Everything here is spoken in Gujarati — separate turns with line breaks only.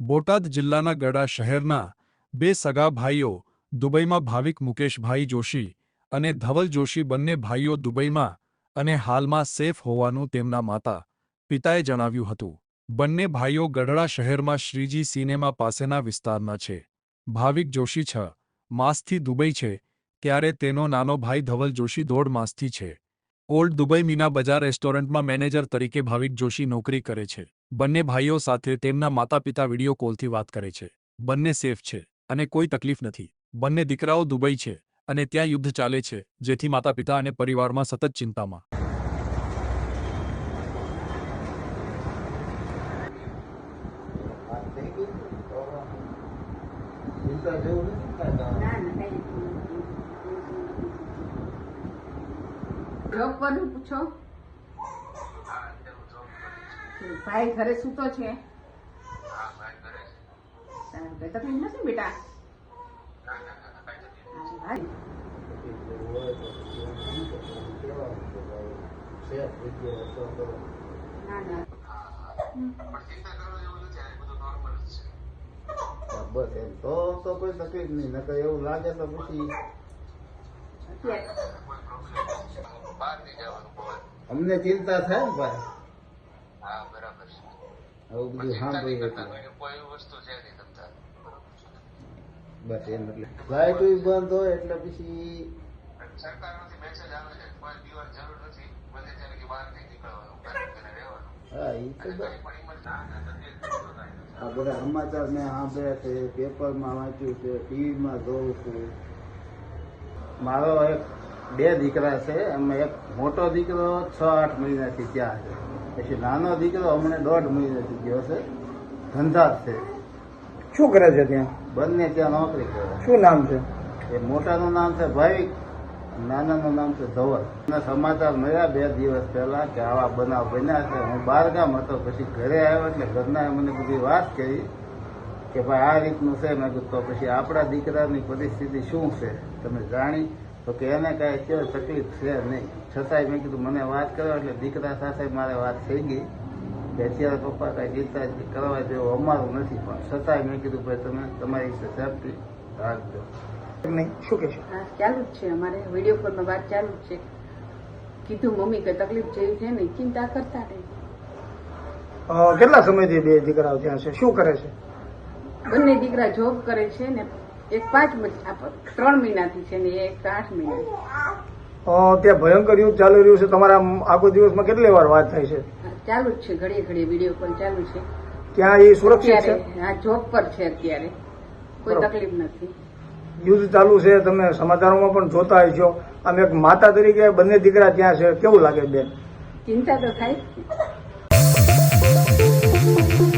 બોટાદ જિલ્લાના ગડા શહેરના બે સગા ભાઈઓ દુબઈમાં ભાવિક મુકેશભાઈ જોશી અને ધવલ જોશી બંને ભાઈઓ દુબઈમાં અને હાલમાં સેફ હોવાનું તેમના માતા પિતાએ જણાવ્યું હતું। બંને ભાઈઓ ગઢડા શહેરમાં શ્રીજી સિનેમા પાસેના વિસ્તારના છે। ભાવિક જોશી 6 માસથી દુબઈ છે ત્યારે તેનો નાનો ભાઈ ધવલ જોશી 1.5 માસથી છે। ઓલ્ડ દુબઈ મીના બજાર રેસ્ટોરન્ટમાં મેનેજર તરીકે ભાવિક જોશી નોકરી કરે છે। બંને ભાઈઓ સાથે તેમના માતા પિતા વિડીયો કોલથી વાત કરે છે। બંને સેફ છે અને કોઈ તકલીફ નથી। બંને દીકરાઓ દુબઈ છે અને ત્યાં યુદ્ધ ચાલે છે જેથી માતા પિતા અને પરિવારમાં સતત ચિંતામાં।
જોબ કરવું પૂછો ભાઈ ઘરે સૂતો છે કઈ તકલીફ નથી બેટા
બસ એમ તો કોઈ તકલીફ નહીં, નકર એવું લાગે તો પછી અમને ચિંતા થાય ને ભાઈ। આવું બધું સાંભળીએ બસ એમ એટલે લાઈટ બંધ હોય એટલે પછી હા એ તો આ બધા સમાચાર મેં સાંભળ્યા છે, પેપરમાં વાંચ્યું છે, ટીવીમાં જોઉં છું। મારો એક 2 દીકરા છે, એમાં એક મોટો દીકરો 6-8 મહિનાથી ત્યાં છે, પછી નાનો દીકરો હમણાં 1.5 મહિનાથી ગયો છે। ધંધા છે।
શું કરે છે ત્યાં?
બંને ત્યાં નોકરી કરે।
શું નામ છે?
એ મોટાનું નામ છે ભાવિક, નાનાનું નામ છે ધવલ। મને સમાચાર મળ્યા 2 દિવસ પહેલા કે આવા બનાવ બન્યા છે। હું બહારગામ હતો, પછી ઘરે આવ્યો એટલે ઘરનાએ મને બધી વાત કરી કે ભાઈ આ રીતનું છે। મેં કીધું તો પછી આપણા દીકરાની પરિસ્થિતિ શું છે તમે જાણી? તો કે એને કાંઈ કેવો તકલીફ છે નહીં, છતાંય મેં કીધું મને વાત કરો એટલે દીકરા સાથે મારે વાત થઈ ગઈ કે અત્યારે પપ્પા કાંઈ ચિંતા કરવા જેવું અમારું નથી, પણ છતાંય મેં કીધું ભાઈ તમે તમારી સેફટી રાખજો।
નહીં શું કે છે?
ચાલુ જ છે, અમારે વિડીયો કોલમાં વાત ચાલુ જ છે। કીધું મમ્મી કઈ તકલીફ જેવી છે નહીં, ચિંતા કરતા નહીં।
કેટલા સમયથી 2 દીકરાઓ ત્યાં છે? શું કરે છે?
બંને દીકરા જોબ કરે છે ને એક 3 મહિનાથી છે ને એક 8 મહિના।
ત્યાં ભયંકર યુદ્ધ ચાલુ રહ્યું છે, તમારા આખો દિવસમાં કેટલી વાર વાત થાય છે?
ચાલુ જ છે, ઘડીએ ઘડીએ વિડીયો કોલ ચાલુ છે।
ત્યાં એ સુરક્ષિત છે?
હા, જોબ પર છે અત્યારે, કોઈ
બરોબર।
તકલીફ નથી।
યુદ્ધ ચાલુ છે, તમે સમાચારોમાં પણ જોતા હોય છો, આમ એક માતા તરીકે બંને દીકરા ત્યાં છે, કેવું લાગે બેન?
ચિંતા તો થાય જ છે।